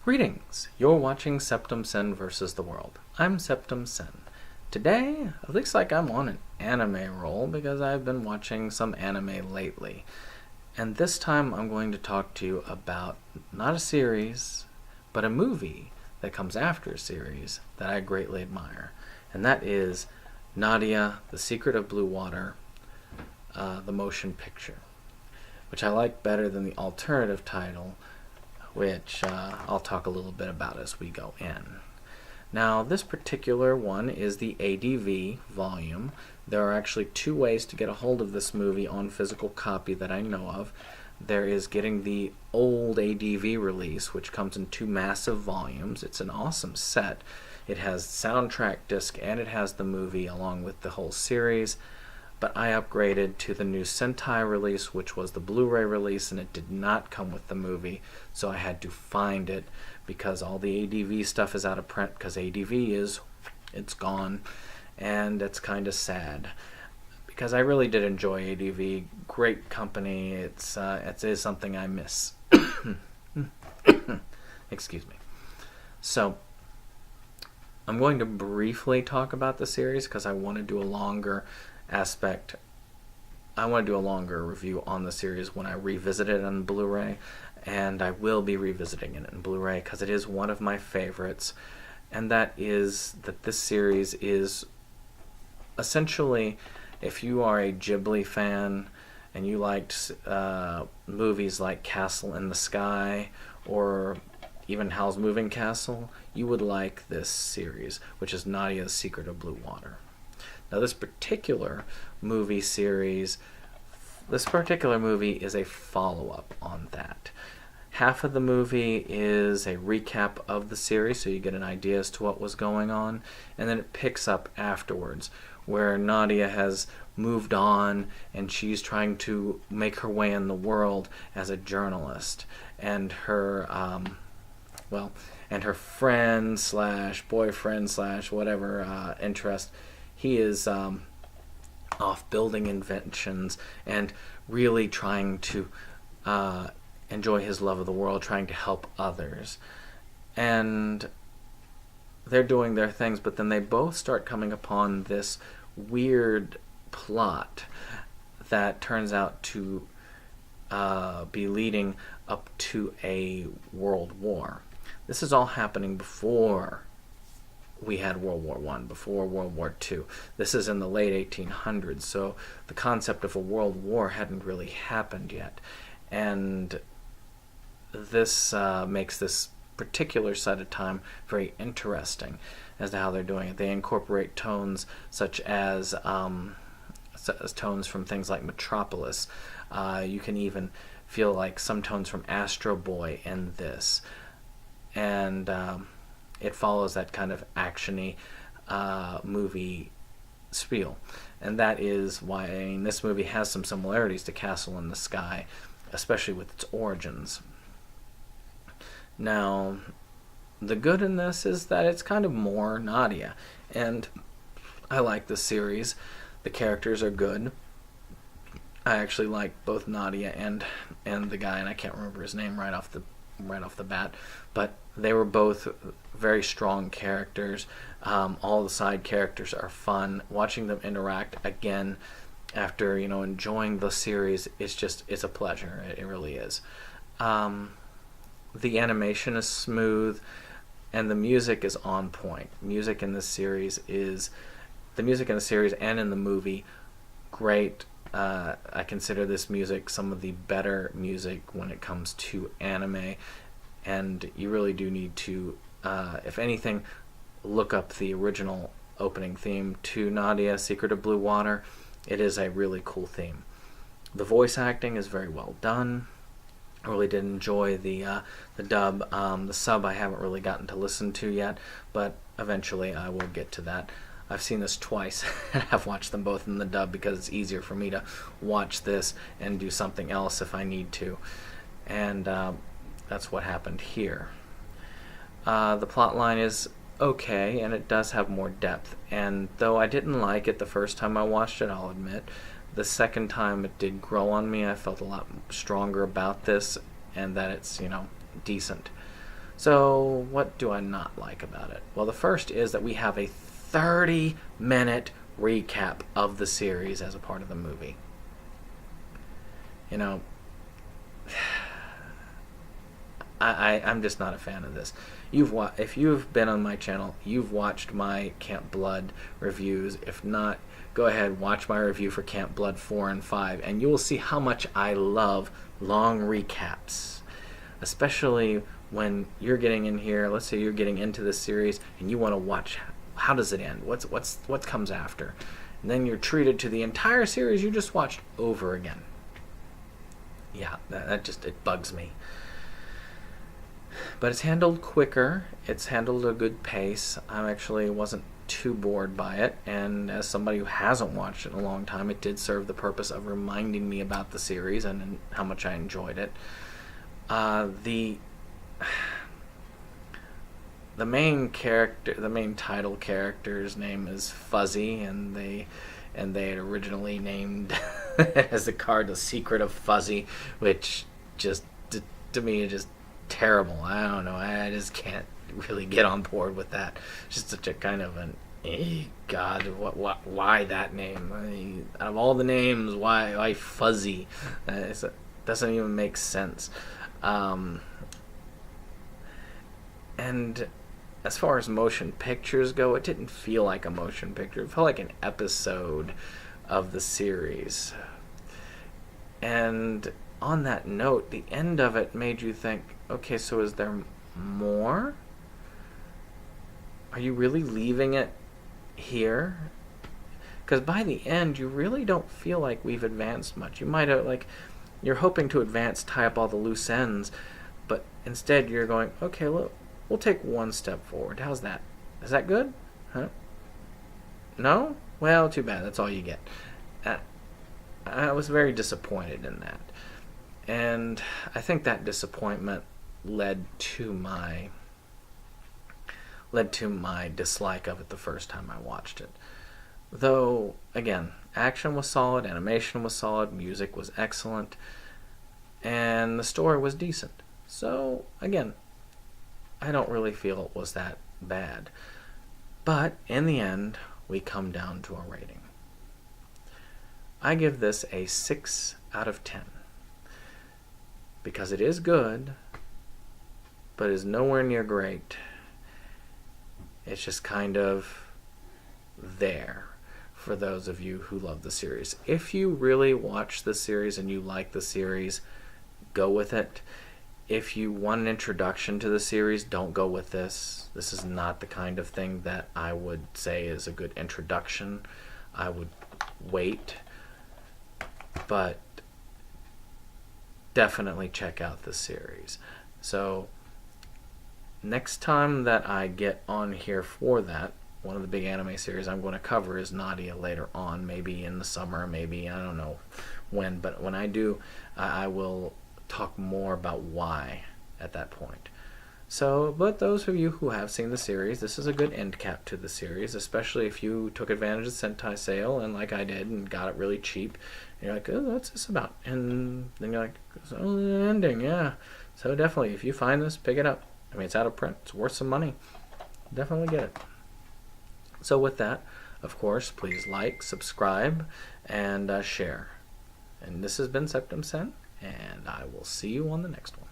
Greetings! You're watching Septum Sen versus the World. I'm Septum Sen. Today, it looks like I'm on an anime roll because I've been watching some anime lately. And this time I'm going to talk to you about not a series, but a movie that comes after a series that I greatly admire. And that is Nadia, The Secret of Blue Water, the motion picture, which I like better than the alternative title, which I'll talk a little bit about as we go in. Now, this particular one is the ADV volume. There are actually two ways to get a hold of this movie on physical copy that I know of. There is getting the old ADV release, which comes in two massive volumes. It's an awesome set. It has soundtrack disc and it has the movie along with the whole series. But I upgraded to the new Sentai release, which was the Blu-ray release, and it did not come with the movie, so I had to find it because all the ADV stuff is out of print because it's gone, and it's kind of sad because I really did enjoy ADV. Great company. It is something I miss. Excuse me. So I'm going to briefly talk about the series because I want to do a longer review on the series when I revisit it on Blu-ray, and I will be revisiting it in Blu-ray because it is one of my favorites, and that is that this series is essentially, if you are a Ghibli fan and you liked movies like Castle in the Sky or even Howl's Moving Castle, you would like this series, which is Nadia, The Secret of Blue Water. Now, this particular movie is a follow-up on that. Half of the movie is a recap of the series, so you get an idea as to what was going on, and then it picks up afterwards, where Nadia has moved on, and she's trying to make her way in the world as a journalist, and her friend slash boyfriend slash whatever interest, he is off building inventions and really trying to enjoy his love of the world, trying to help others. And they're doing their things, but then they both start coming upon this weird plot that turns out to be leading up to a world war. This is all happening before we had World War I, before World War II. This is in the late 1800s, so the concept of a world war hadn't really happened yet. And this makes this particular set of time very interesting as to how they're doing it. They incorporate tones such as tones from things like Metropolis. You can even feel like some tones from Astro Boy in this. And it follows that kind of action-y movie spiel. And that is why this movie has some similarities to Castle in the Sky, especially with its origins. Now, the good in this is that it's kind of more Nadia. And I like the series. The characters are good. I actually like both Nadia and the guy, and I can't remember his name right off the bat, but they were both very strong characters. All the side characters are fun. Watching them interact again after enjoying the series, it's a pleasure. It really is. The animation is smooth, and the music is on point. The music in the series and in the movie, great. I consider this music some of the better music when it comes to anime, and you really do need to, if anything, look up the original opening theme to Nadia, Secret of Blue Water. It is a really cool theme. The voice acting is very well done. I really did enjoy the dub. The sub I haven't really gotten to listen to yet, but eventually I will get to that. I've seen this twice. I've watched them both in the dub because it's easier for me to watch this and do something else if I need to. And that's what happened here. The plot line is okay, and it does have more depth. And though I didn't like it the first time I watched it, I'll admit, the second time it did grow on me. I felt a lot stronger about this, and that it's, decent. So, what do I not like about it? Well, the first is that we have a 30-minute recap of the series as a part of the movie. You know, I'm just not a fan of this. If you've been on my channel, you've watched my Camp Blood reviews. If not, go ahead, watch my review for Camp Blood 4 and 5, and you will see how much I love long recaps. Especially when you're getting in here, let's say you're getting into this series, and you want to watch how does it end? What comes after? And then you're treated to the entire series you just watched over again. Yeah, that just, it bugs me. But it's handled quicker. It's handled at a good pace. I actually wasn't too bored by it, and as somebody who hasn't watched it in a long time, it did serve the purpose of reminding me about the series and how much I enjoyed it. The main character, the main title character's name is Fuzzy, and they had originally named as the card The Secret of Fuzzy, which just to me is just terrible. I don't know. I just can't really get on board with that. It's just such a kind of an God. Why that name? Out of all the names, why Fuzzy? It doesn't even make sense. And as far as motion pictures go, it didn't feel like a motion picture. It felt like an episode of the series. And on that note, the end of it made you think, okay, so is there more? Are you really leaving it here? Because by the end, you really don't feel like we've advanced much. You might have, you're hoping to advance, tie up all the loose ends, but instead you're going, okay, look, we'll take one step forward. How's that? Is that good? Huh? No? Well, too bad. That's all you get. I was very disappointed in that. And I think that disappointment led to my dislike of it the first time I watched it. Though, again, action was solid, animation was solid, music was excellent, and the story was decent. So, again, I don't really feel it was that bad. But, in the end, we come down to a rating. I give this a 6 out of 10. Because it is good, but is nowhere near great. It's just kind of there for those of you who love the series. If you really watch the series and you like the series, go with it. If you want an introduction to the series, don't go with this. This is not the kind of thing that I would say is a good introduction. I would wait. But definitely check out the series. So next time that I get on here for that, one of the big anime series I'm going to cover is Nadia later on, maybe in the summer, maybe, I don't know when, but when I do, I will talk more about why at that point. So, but those of you who have seen the series, this is a good end cap to the series, especially if you took advantage of the Sentai sale, and like I did, and got it really cheap. And you're like, oh, what's this about? And then you're like, it's only the ending, yeah. So definitely, if you find this, pick it up. I mean, it's out of print. It's worth some money. Definitely get it. So with that, of course, please like, subscribe, and share. And this has been Septum Sen, and I will see you on the next one.